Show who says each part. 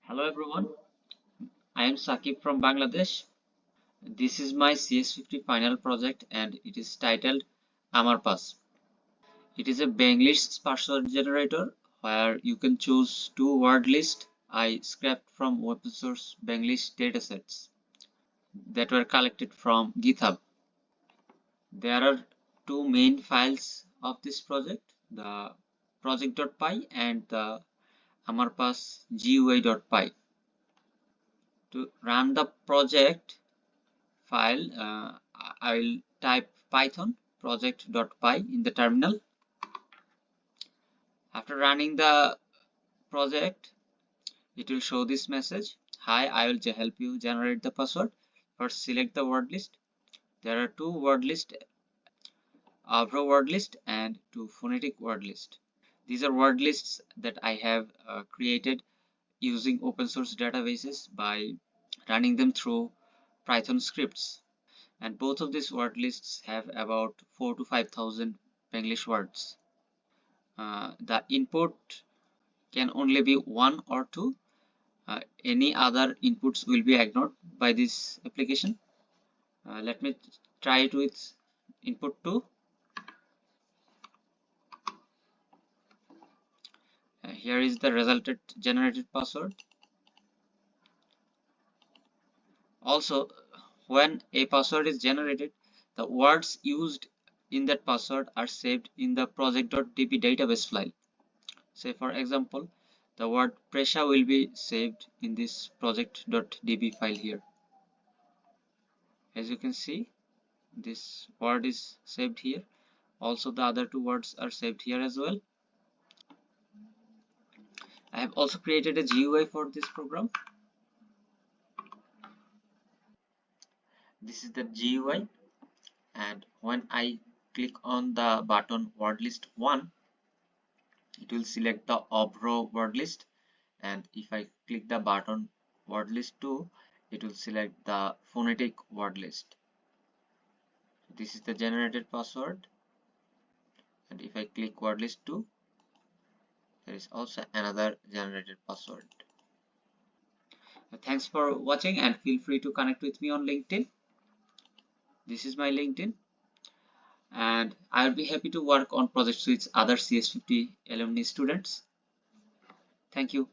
Speaker 1: Hello everyone, I am Sakib from Bangladesh. This is my CS50 final project and it is titled AmarPass. It is a Benglish password generator where you can choose two word lists I scraped from open source Benglish datasets that were collected from GitHub. There are two main files of this project, the project.py and the AmarPass GUI.py. To run the project file, I will type python project.py in the terminal. After running the project, it will show this message. Hi, I will help you generate the password. First, select the word list. There are two word list, Avro word list and two phonetic word list. These are word lists that I have created using open source databases by running them through Python scripts. And both of these word lists have about 4 to 5,000 English words. The input can only be one or two. Any other inputs will be ignored by this application. Let me try it with input 2. Here is the resulted generated password. Also, when a password is generated, the words used in that password are saved in the project.db database file. Say for example, the word pressure will be saved in this project.db file here. As you can see, this word is saved here. Also, the other two words are saved here as well. I have also created a GUI for this program. This is the GUI, and when I click on the button word list 1, it will select the Avro word list, and if I click the button word list 2, it will select the phonetic word list. This is the generated password, and if I click word list 2, there is also another generated password. Thanks for watching and feel free to connect with me on LinkedIn. This is my LinkedIn, and I'll be happy to work on projects with other CS50 alumni students. Thank you.